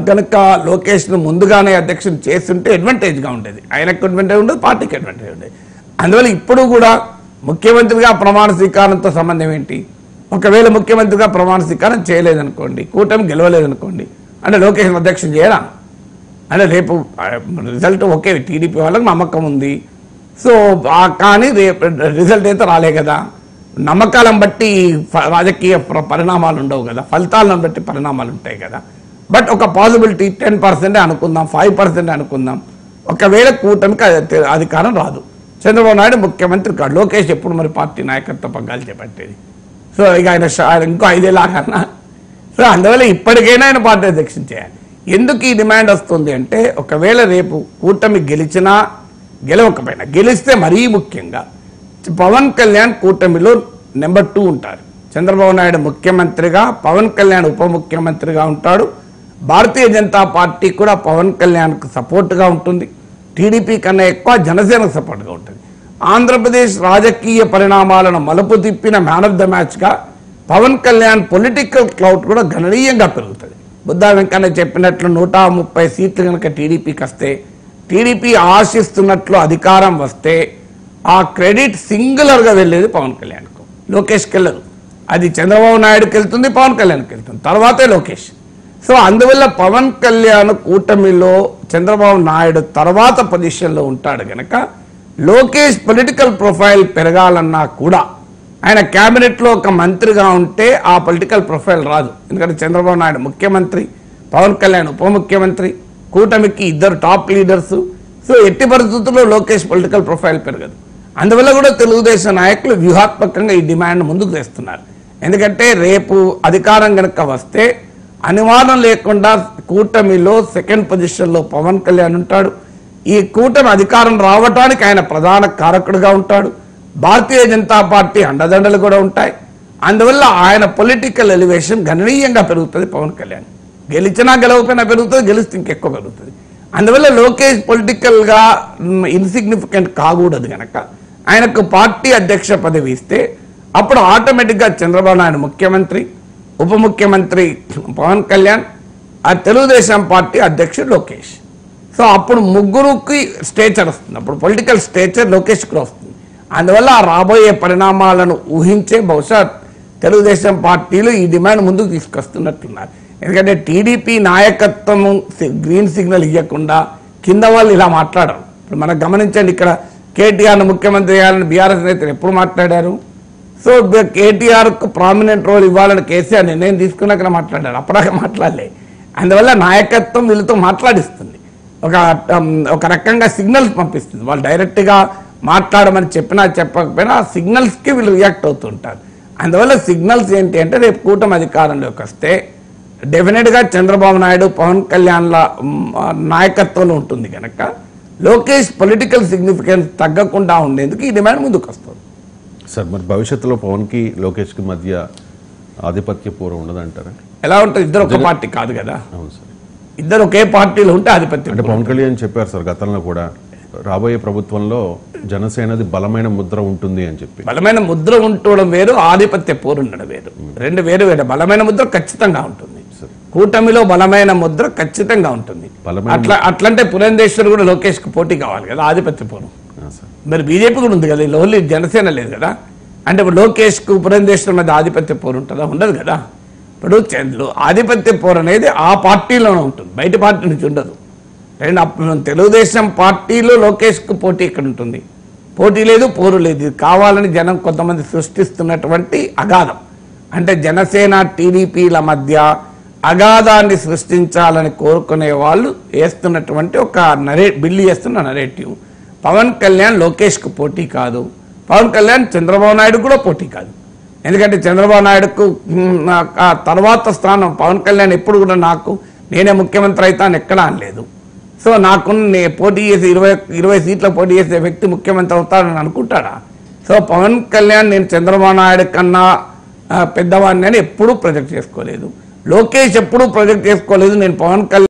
కనుక లోకేష్ను ముందుగానే అధ్యక్షుని చేస్తుంటే అడ్వాంటేజ్గా ఉండేది. ఆయనకు అడ్వాంటేజ్ ఉండదు, పార్టీకి అడ్వాంటేజ్ ఉండేది. అందువల్ల ఇప్పుడు కూడా ముఖ్యమంత్రిగా ప్రమాణ స్వీకారంతో సంబంధం ఏంటి? ఒకవేళ ముఖ్యమంత్రిగా ప్రమాణ స్వీకారం చేయలేదనుకోండి, కూటమి గెలవలేదనుకోండి, అంటే లోకేష్ అధ్యక్షుని చేయరా? అంటే రేపు రిజల్ట్ ఓకే, టీడీపీ వాళ్ళకి నమ్మకం ఉంది. సో కానీ రేపు రిజల్ట్ అయితే రాలే కదా, నమ్మకాలను బట్టి రాజకీయ పరిణామాలు ఉండవు కదా, ఫలితాలను బట్టి పరిణామాలు ఉంటాయి కదా. బట్ ఒక పాసిబిలిటీ 10% అనుకుందాం, 5% అనుకుందాం. ఒకవేళ కూటమికి అధికారం రాదు, చంద్రబాబు నాయుడు ముఖ్యమంత్రి కాదు, లోకేష్ ఎప్పుడు మరి పార్టీ నాయకత్వ పగ్గాలు చేపట్టేది? సో ఇక ఆయన ఇంకో 5 ఏళ్ళ కన్నా. సో అందువల్ల ఇప్పటికైనా ఆయన పార్టీ అధ్యక్షుని చేయాలి. ఎందుకు ఈ డిమాండ్ వస్తుంది అంటే, ఒకవేళ రేపు కూటమి గెలిచినా గెలవకపోయినా, గెలిస్తే మరీ ముఖ్యంగా పవన్ కళ్యాణ్ కూటమిలో నెంబర్ 2 ఉంటారు. చంద్రబాబు నాయుడు ముఖ్యమంత్రిగా, పవన్ కళ్యాణ్ ఉప ముఖ్యమంత్రిగా ఉంటాడు. భారతీయ జనతా పార్టీ కూడా పవన్ కళ్యాణ్కు సపోర్ట్గా ఉంటుంది. టీడీపీ కన్నా ఎక్కువ జనసేనకు సపోర్ట్గా ఉంటుంది. ఆంధ్రప్రదేశ్ రాజకీయ పరిణామాలను మలుపు తిప్పిన మ్యాన్ ఆఫ్ ద మ్యాచ్గా పవన్ కళ్యాణ్ పొలిటికల్ క్లౌడ్ కూడా గణనీయంగా పెరుగుతుంది. బుద్ధా వెంకన్న చెప్పినట్లు 130 సీట్లు కనుక టీడీపీకి వస్తే, టీడీపీ ఆశిస్తున్నట్లు అధికారం వస్తే ఆ క్రెడిట్ సింగులర్గా వెళ్ళేది పవన్ కళ్యాణ్కు, లోకేష్కి వెళ్ళదు. అది చంద్రబాబు నాయుడుకి వెళ్తుంది, పవన్ కళ్యాణ్కి వెళ్తుంది, తర్వాతే లోకేష్. సో అందువల్ల పవన్ కళ్యాణ్ కూటమిలో చంద్రబాబు నాయుడు తర్వాత పొజిషన్లో ఉంటాడు కనుక లోకేష్ పొలిటికల్ ప్రొఫైల్ పెరగాలన్నా కూడా ఆయన క్యాబినెట్లో ఒక మంత్రిగా ఉంటే ఆ పొలిటికల్ ప్రొఫైల్ రాదు. ఎందుకంటే చంద్రబాబు నాయుడు ముఖ్యమంత్రి, పవన్ కళ్యాణ్ ఉప ముఖ్యమంత్రి, కూటమికి 2 టాప్ లీడర్సు. సో ఎట్టి పరిస్థితుల్లో లోకేష్ పొలిటికల్ ప్రొఫైల్ పెరగదు. అందువల్ల కూడా తెలుగుదేశం నాయకులు వ్యూహాత్మకంగా ఈ డిమాండ్ ముందుకు తెస్తున్నారు. ఎందుకంటే రేపు అధికారం కనుక వస్తే అనుమానం లేకుండా కూటమిలో 2nd పొజిషన్లో పవన్ కళ్యాణ్ ఉంటాడు. ఈ కూటమి అధికారం రావడానికి ఆయన ప్రధాన కారకుడుగా ఉంటాడు. భారతీయ జనతా పార్టీ అండదండలు కూడా ఉంటాయి. అందువల్ల ఆయన పొలిటికల్ ఎలివేషన్ గణనీయంగా పెరుగుతుంది. పవన్ కళ్యాణ్ గెలిచినా గెలవకపోయినా పెరుగుతుంది, గెలిస్తే ఇంకెక్కువ పెరుగుతుంది. అందువల్ల లోకేష్ పొలిటికల్గా ఇన్సిగ్నిఫికెంట్ కాకూడదు కనుక ఆయనకు పార్టీ అధ్యక్ష పదవి ఇస్తే అప్పుడు ఆటోమేటిక్గా చంద్రబాబు నాయుడు ముఖ్యమంత్రి, ఉప ముఖ్యమంత్రి పవన్ కళ్యాణ్, ఆ తెలుగుదేశం పార్టీ అధ్యక్షుడు లోకేష్. సో అప్పుడు ముగ్గురుకి స్టేచర్ వస్తుంది, అప్పుడు పొలిటికల్ స్టేచర్ లోకేష్ కూడా వస్తుంది. అందువల్ల ఆ రాబోయే పరిణామాలను ఊహించే బహుశా తెలుగుదేశం పార్టీలు ఈ డిమాండ్ ముందుకు తీసుకొస్తున్నట్టున్నారు. ఎందుకంటే టీడీపీ నాయకత్వము గ్రీన్ సిగ్నల్ ఇవ్వకుండా కింద వాళ్ళు ఇలా మాట్లాడరు. ఇప్పుడు మనం గమనించండి, ఇక్కడ కేటీఆర్ను ముఖ్యమంత్రి చేయాలని బీఆర్ఎస్ నేతలు ఎప్పుడు మాట్లాడారు? సో కేటీఆర్కు ప్రామినెంట్ రోల్ ఇవ్వాలని కేసీఆర్ నిర్ణయం తీసుకున్నాక మాట్లాడారు, అప్పటిదాకా మాట్లాడలే. అందువల్ల నాయకత్వం వీళ్ళతో మాట్లాడిస్తుంది, ఒక రకంగా సిగ్నల్స్ పంపిస్తుంది. వాళ్ళు డైరెక్ట్గా మాట్లాడమని చెప్పినా చెప్పకపోయినా ఆ సిగ్నల్స్కి వీళ్ళు రియాక్ట్ అవుతుంటారు. అందువల్ల సిగ్నల్స్ ఏంటి అంటే, రేపు కూటమి అధికారంలోకి వస్తే డెఫినెట్గా చంద్రబాబు నాయుడు పవన్ కళ్యాణ్ల నాయకత్వంలో ఉంటుంది కనుక లోకేష్ పొలిటికల్ సిగ్నిఫికెన్స్ తగ్గకుండా ఉండేందుకు ఈ డిమాండ్ ముందుకు వస్తుంది. సార్, మరి భవిష్యత్తులో పవన్కి లోకేష్కి మధ్య ఆధిపత్య పూర్వం ఉండదంటారా? ఎలా ఉంటుంది? ఇద్దరు ఒక పార్టీ కాదు కదా. అవును సార్, ఇద్దరు ఒకే పార్టీలో ఉంటే ఆధిపత్యం. అంటే పవన్ కళ్యాణ్ చెప్పారు సార్ గతంలో కూడా, రాబోయే ప్రభుత్వంలో జనసేనది బలమైన ముద్ర ఉంటుంది అని చెప్పి. బలమైన ముద్ర ఉండడం వేరు, ఆధిపత్య పోరు ఉండడం వేరు, రెండు వేరు వేరు. బలమైన ముద్ర ఖచ్చితంగా ఉంటుంది, కూటమిలో బలమైన ముద్ర ఖచ్చితంగా ఉంటుంది. అట్లంటే పురంధేశ్వర్ కూడా లోకేష్కి పోటీ కావాలి కదా, ఆధిపత్య పోరు. మరి బీజేపీ కూడా ఉంది కదా, ఓన్లీ జనసేన లేదు కదా. అంటే ఇప్పుడు లోకేష్కు పురంధేశ్వర్ మధ్య ఆధిపత్య పోరు ఉంటుందా? ఉండదు కదా. ఇప్పుడు ఆధిపత్య పోరు అనేది ఆ పార్టీలోనే ఉంటుంది, బయట పార్టీ నుంచి ఉండదు. తెలుగుదేశం పార్టీలో లోకేష్కు పోటీ ఎక్కడ ఉంటుంది? పోటీ లేదు, పోరు లేదు. ఇది కావాలని జనం కొంతమంది సృష్టిస్తున్నటువంటి అగాధం. అంటే జనసేన టీడీపీల మధ్య అగాధాన్ని సృష్టించాలని కోరుకునే వాళ్ళు వేస్తున్నటువంటి ఒక బిల్లు చేస్తున్న నరేటివ్. పవన్ కళ్యాణ్ లోకేష్కు పోటీ కాదు, పవన్ కళ్యాణ్ చంద్రబాబు నాయుడు కూడా పోటీ కాదు. ఎందుకంటే చంద్రబాబు నాయుడుకు తర్వాత స్థానం పవన్ కళ్యాణ్ ఎప్పుడు కూడా నేనే ముఖ్యమంత్రి అవుతాను ఎక్కడా అనలేదు. సో పోటీ చేసి 20 సీట్ల పోటీ చేసే వ్యక్తి ముఖ్యమంత్రి అవుతాడని అనుకుంటాడా? సో పవన్ కళ్యాణ్ నేను చంద్రబాబు నాయుడు కన్నా పెద్దవాడిని అని ఎప్పుడూ ప్రొజెక్ట్ చేసుకోలేదు. లోకేష్ ఎప్పుడూ ప్రొజెక్ట్ చేసుకోలేదు నేను పవన్ కళ్యాణ్